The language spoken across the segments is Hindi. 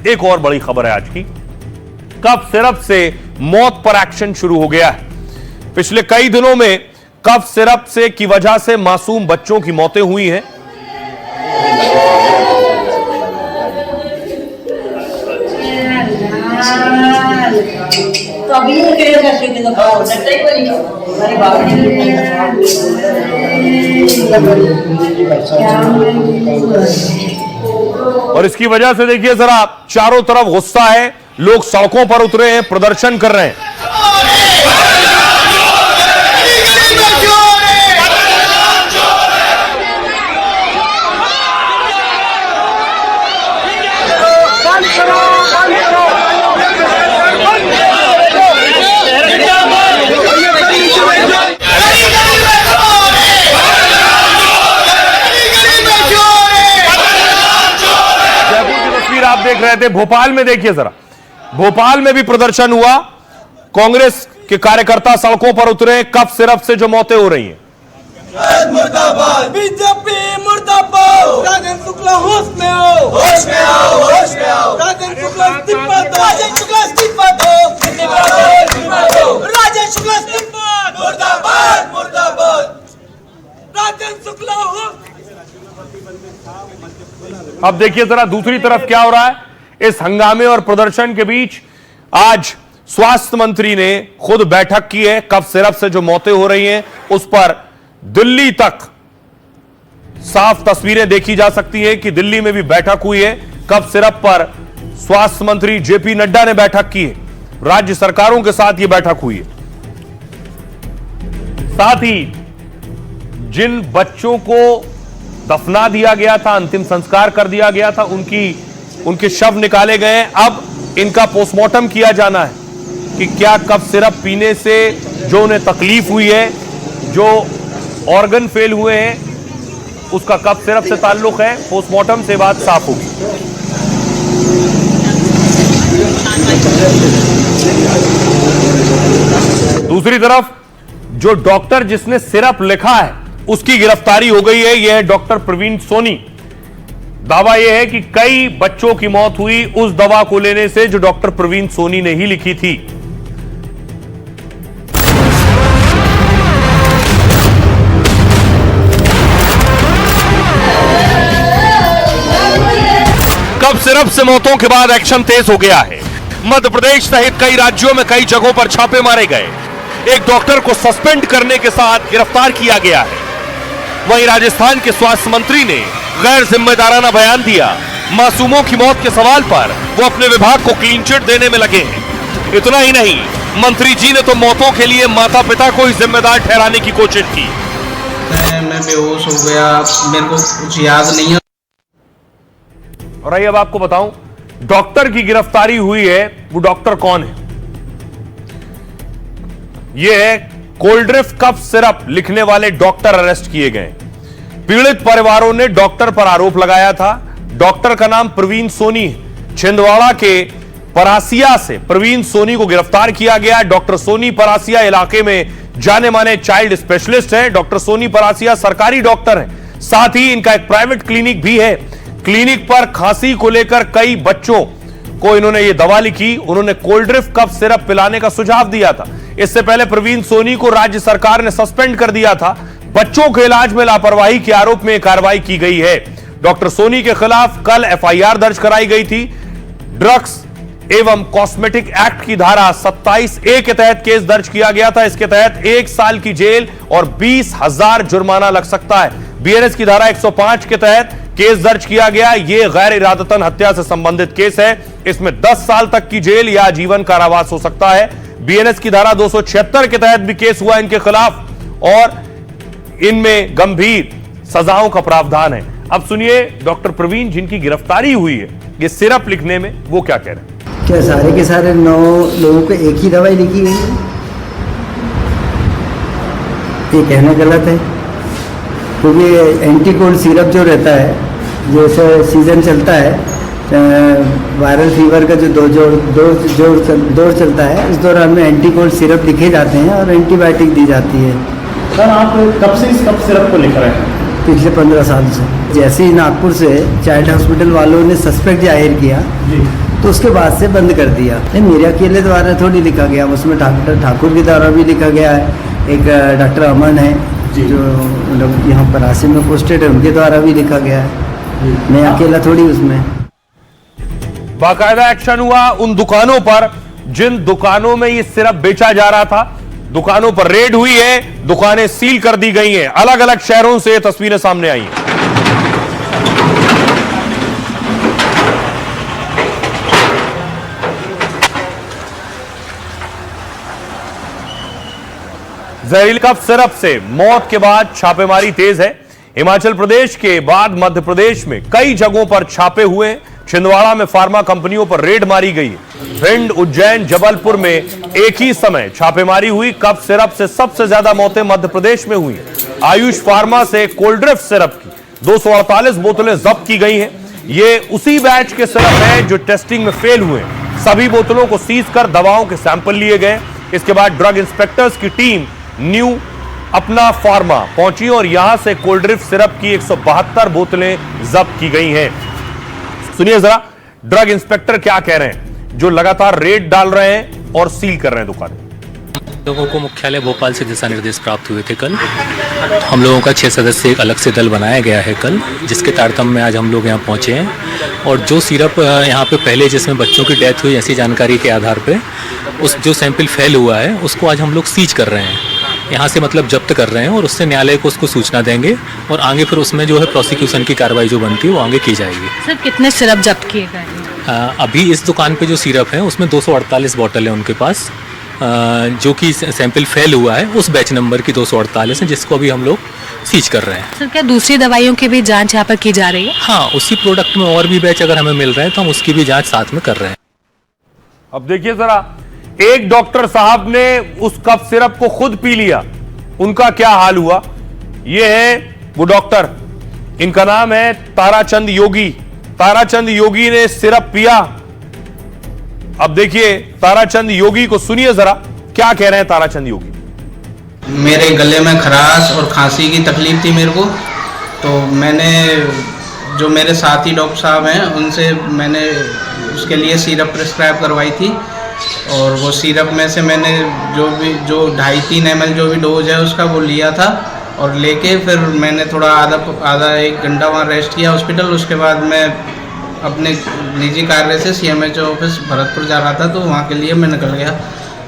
एक और बड़ी खबर है आज की, कफ सिरप से मौत पर एक्शन शुरू हो गया है। पिछले कई दिनों में कफ सिरप से की वजह से मासूम बच्चों की मौतें हुई हैं। तो अभी और इसकी वजह से देखिए जरा, चारों तरफ गुस्सा है, लोग सड़कों पर उतरे हैं, प्रदर्शन कर रहे हैं। आप देख रहे थे भोपाल में, देखिए जरा, भोपाल में भी प्रदर्शन हुआ। कांग्रेस के कार्यकर्ता सड़कों पर उतरे, कफ सिरप से जो मौतें हो रही हैं। मुर्दाबाद बीजेपी मुर्दाबाद, राजेंद्र शुक्ला होश में आओ, होश में आओ, होश में आओ, राजेंद्र शुक्ला इस्तीफा दो, राजेंद्र शुक्ला इस्तीफा दो, इस्तीफा दो, राजेंद्र शुक्ला इस्तीफा, मुर्दाबाद मुर्दाबाद, राजेंद्र शुक्ला हो। अब देखिए जरा दूसरी तरफ क्या हो रहा है। इस हंगामे और प्रदर्शन के बीच आज स्वास्थ्य मंत्री ने खुद बैठक की है। कफ सिरप से जो मौतें हो रही हैं उस पर दिल्ली तक साफ तस्वीरें देखी जा सकती हैं कि दिल्ली में भी बैठक हुई है। कफ सिरप पर स्वास्थ्य मंत्री जेपी नड्डा ने बैठक की है, राज्य सरकारों के साथ यह बैठक हुई है। साथ ही जिन बच्चों को दफना दिया गया था, अंतिम संस्कार कर दिया गया था, उनके शव निकाले गए। अब इनका पोस्टमार्टम किया जाना है कि क्या कफ सिरप पीने से जो उन्हें तकलीफ हुई है, जो ऑर्गन फेल हुए हैं, उसका कफ सिरप से ताल्लुक है। पोस्टमार्टम से बात साफ होगी। दूसरी तरफ जो डॉक्टर जिसने सिरप लिखा है उसकी गिरफ्तारी हो गई है। यह है डॉक्टर प्रवीण सोनी। दावा यह है कि कई बच्चों की मौत हुई उस दवा को लेने से जो डॉक्टर प्रवीण सोनी ने ही लिखी थी। कफ सिरप से मौतों के बाद एक्शन तेज हो गया है। मध्य प्रदेश सहित कई राज्यों में कई जगहों पर छापे मारे गए। एक डॉक्टर को सस्पेंड करने के साथ गिरफ्तार किया गया है। वहीं राजस्थान के स्वास्थ्य मंत्री ने गैर जिम्मेदाराना बयान दिया। मासूमों की मौत के सवाल पर वो अपने विभाग को क्लीन चिट देने में लगे हैं। इतना ही नहीं, मंत्री जी ने तो मौतों के लिए माता पिता को ही जिम्मेदार ठहराने की कोशिश की। मैं बेहोश हो गया, मेरे को कुछ याद नहीं है। और आइए अब आपको बताऊं, डॉक्टर की गिरफ्तारी हुई है। वो डॉक्टर कौन है? यह है कोल्ड्रिफ्ट कफ सिरप लिखने वाले डॉक्टर अरेस्ट किए गए। पीड़ित परिवारों ने डॉक्टर पर आरोप लगाया था। डॉक्टर का नाम प्रवीण सोनी है। छिंदवाड़ा के परासिया से प्रवीण सोनी को गिरफ्तार किया गया। डॉक्टर सोनी परासिया इलाके में जाने माने चाइल्ड स्पेशलिस्ट हैं। डॉक्टर सोनी परासिया सरकारी डॉक्टर हैं। साथ ही इनका एक प्राइवेट क्लिनिक भी है। क्लिनिक पर खांसी को लेकर कई बच्चों को इन्होंने ये दवा लिखी। उन्होंने कोल्ड्रिफ्ट कफ सिरप पिलाने का सुझाव दिया था। इससे पहले प्रवीण सोनी को राज्य सरकार ने सस्पेंड कर दिया था। बच्चों के इलाज में लापरवाही के आरोप में कार्रवाई की गई है। डॉक्टर सोनी के खिलाफ कल एफआईआर दर्ज कराई गई थी। ड्रग्स एवं कॉस्मेटिक एक्ट की धारा 27A के तहत केस दर्ज किया गया था। इसके तहत 1 साल की जेल और 20,000 जुर्माना लग सकता है। बीएनएस की धारा 105 के तहत केस दर्ज किया गया। यह गैर इरादतन हत्या से संबंधित केस है। इसमें 10 साल तक की जेल या आजीवन कारावास हो सकता है। बीएनएस की धारा 276 के तहत भी केस हुआ इनके खिलाफ और इनमें गंभीर सजाओं का प्रावधान है। अब सुनिए डॉक्टर प्रवीण जिनकी गिरफ्तारी हुई है ये सिरप लिखने में, वो क्या कह रहे हैं। क्या सारे के सारे 9 लोगों को एक ही दवाई लिखी गई है? ये कहना गलत है, क्योंकि एंटी कोल्ड सिरप जो रहता है, जैसे सीजन चलता है, वायरल फीवर का जो दौर चलता है, इस दौरान में एंटी कोल्ड सिरप लिखे जाते हैं और एंटीबायोटिक दी जाती है। सर आप कब से इस कफ सिरप को लिख रहे हैं? पिछले 15 साल से। जैसे ही नागपुर से चाइल्ड हॉस्पिटल वालों ने सस्पेक्ट जाहिर किया जी, तो उसके बाद से बंद कर दिया। नहीं, मेरे अकेले द्वारा थोड़ी लिखा गया, उसमें डॉक्टर ठाकुर के द्वारा भी लिखा गया है, एक डॉक्टर अमन है जो मतलब यहाँ पर आसिम में पोस्टेड है, उनके द्वारा भी लिखा गया है। मैं अकेला थोड़ी उसमें। बाकायदा एक्शन हुआ उन दुकानों पर जिन दुकानों में ये सिरप बेचा जा रहा था। दुकानों पर रेड हुई है, दुकानें सील कर दी गई हैं। अलग अलग शहरों से तस्वीरें सामने आई हैं। जहरीली कफ सिरप से मौत के बाद छापेमारी तेज है। हिमाचल प्रदेश के बाद मध्य प्रदेश में कई जगहों पर छापे हुए हैं। छिंदवाड़ा में फार्मा कंपनियों पर रेड मारी गई है। भिंड, उज्जैन, जबलपुर में एक ही समय छापेमारी हुई। कफ सिरप से सबसे ज्यादा मौतें मध्य प्रदेश में हुई। आयुष फार्मा से कोल्ड्रिफ्ट सिरप की 248 बोतलें जब्त की गई हैं। ये उसी बैच के सिरप हैं जो टेस्टिंग में फेल हुए। सभी बोतलों को सीज कर दवाओं के सैंपल लिए गए। इसके बाद ड्रग इंस्पेक्टर्स की टीम न्यू अपना फार्मा पहुंची और यहां से कोल्ड्रिफ्ट सिरप की 172 बोतलें जब्त की गई हैं। सुनिए जरा ड्रग इंस्पेक्टर क्या कह रहे हैं जो लगातार रेड डाल रहे हैं और सील कर रहे हैं दुकानें। लोगों को मुख्यालय भोपाल से दिशा निर्देश प्राप्त हुए थे कल। हम लोगों का 6 सदस्य एक अलग से दल बनाया गया है कल, जिसके तारतम्य में आज हम लोग यहाँ पहुँचे हैं। और जो सिरप यहाँ पे पहले जिसमें बच्चों की डेथ हुई ऐसी जानकारी के आधार पे उस जो सैंपल फेल हुआ है उसको आज हम लोग सीज कर रहे हैं, यहाँ से मतलब जब्त कर रहे हैं और उससे न्यायालय को उसको सूचना देंगे और आगे फिर उसमें जो है प्रोसिक्यूशन की कार्रवाई जो बनती है वो आगे की जाएगी। सर कितने सिरप जब्त किए गए? अभी इस दुकान पे जो सिरप है उसमें 248 बॉटल है उनके पास, जो कि सैंपल फेल हुआ है उस बैच नंबर की 248 है, जिसको अभी हम लोग सीज कर रहे हैं। सर क्या दूसरी दवाइयों की भी जांच यहाँ पर की जा रही है? हाँ, उसी प्रोडक्ट में और भी बैच अगर हमें मिल रहे हैं तो हम उसकी भी जांच साथ में कर रहे हैं। अब देखिए जरा, एक डॉक्टर साहब ने उस कफ सिरप को खुद पी लिया, उनका क्या हाल हुआ। ये है वो डॉक्टर, इनका नाम है ताराचंद योगी। ताराचंद योगी ने सिरप पिया। अब देखिए ताराचंद योगी को सुनिए जरा क्या कह रहे हैं ताराचंद योगी। मेरे गले में खराश और खांसी की तकलीफ थी मेरे को, तो मैंने जो मेरे साथी डॉक्टर साहब हैं उनसे मैंने उसके लिए सिरप प्रिस्क्राइब करवाई थी। और वो सिरप में से मैंने जो 2.5-3 ml जो भी डोज है उसका वो लिया था और लेके फिर मैंने थोड़ा आधा 1 घंटा वहाँ रेस्ट किया हॉस्पिटल। उसके बाद मैं अपने निजी कार्य से CMHO ऑफिस भरतपुर जा रहा था, तो वहाँ के लिए मैं निकल गया।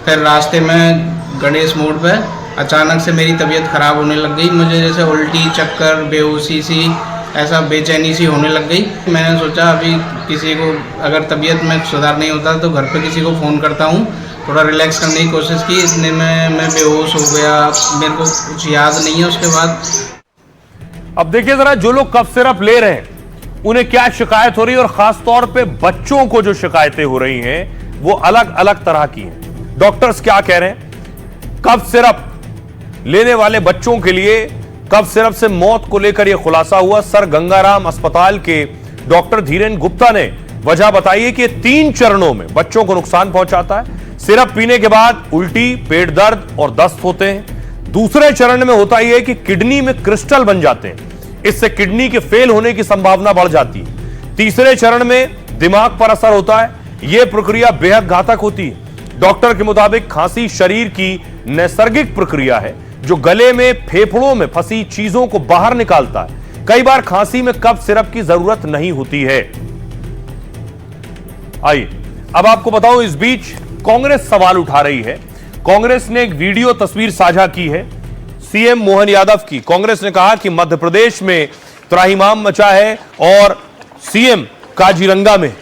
फिर रास्ते में गणेश मोड़ पे अचानक से मेरी तबीयत ख़राब होने लग गई। मुझे जैसे उल्टी, चक्कर, बेहोशी सी, ऐसा बेचैनी सी होने लग गई। मैंने सोचा अभी किसी को अगर तबीयत में सुधार नहीं होता तो घर पे किसी को फ़ोन करता हूँ, थोड़ा रिलैक्स करने की कोशिश की। इतने में मैं बेहोश हो गया, मेरे को कुछ याद नहीं है उसके बाद। अब देखिए जरा, जो लोग कफ सिरप ले रहे हैं उन्हें क्या शिकायत हो रही है और खास तौर पे बच्चों को जो शिकायतें हो रही हैं वो अलग अलग तरह की हैं। डॉक्टर्स क्या कह रहे हैं। कफ सिरप लेने वाले बच्चों के लिए कफ सिरप से मौत को लेकर यह खुलासा हुआ। सर गंगाराम अस्पताल के डॉक्टर धीरेन गुप्ता ने वजह बताई है कि 3 चरणों में बच्चों को नुकसान पहुंचाता है। सिरप पीने के बाद उल्टी, पेट दर्द और दस्त होते हैं। दूसरे चरण में होता यह है कि किडनी में क्रिस्टल बन जाते हैं, इससे किडनी के फेल होने की संभावना बढ़ जाती है। तीसरे चरण में दिमाग पर असर होता है, यह प्रक्रिया बेहद घातक होती है। डॉक्टर के मुताबिक खांसी शरीर की नैसर्गिक प्रक्रिया है जो गले में, फेफड़ों में फंसी चीजों को बाहर निकालता है। कई बार खांसी में कफ सिरप की जरूरत नहीं होती है। आइए अब आपको बताऊं, इस बीच कांग्रेस सवाल उठा रही है। कांग्रेस ने एक वीडियो तस्वीर साझा की है सीएम मोहन यादव की। कांग्रेस ने कहा कि मध्य प्रदेश में त्राहिमाम मचा है और सीएम काजीरंगा में।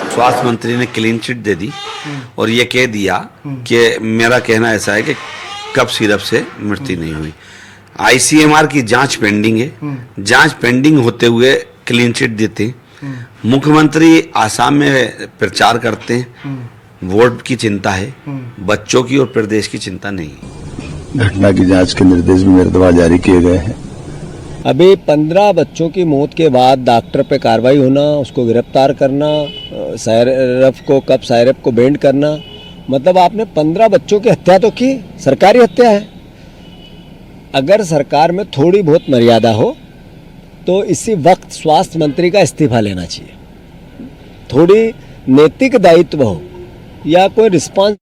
स्वास्थ्य मंत्री ने क्लीन चिट दे दी और ये कह दिया कि मेरा कहना ऐसा है कि कफ सिरप से मृत्यु नहीं हुई। ICMR की जांच पेंडिंग है, जांच पेंडिंग होते हुए क्लीन चिट देते हैं। मुख्यमंत्री आसाम में प्रचार करते हैं, वोट की चिंता है, बच्चों की और प्रदेश की चिंता नहीं है। घटना की जांच के निर्देश भी मेरे द्वारा जारी किए गए हैं। अभी 15 बच्चों की मौत के बाद डॉक्टर पे कार्रवाई होना, उसको गिरफ्तार करना, कफ सिरप को बैंड करना, मतलब आपने 15 बच्चों की हत्या तो की, सरकारी हत्या है। अगर सरकार में थोड़ी बहुत मर्यादा हो तो इसी वक्त स्वास्थ्य मंत्री का इस्तीफा लेना चाहिए। थोड़ी नैतिक दायित्व हो या कोई रिस्पांस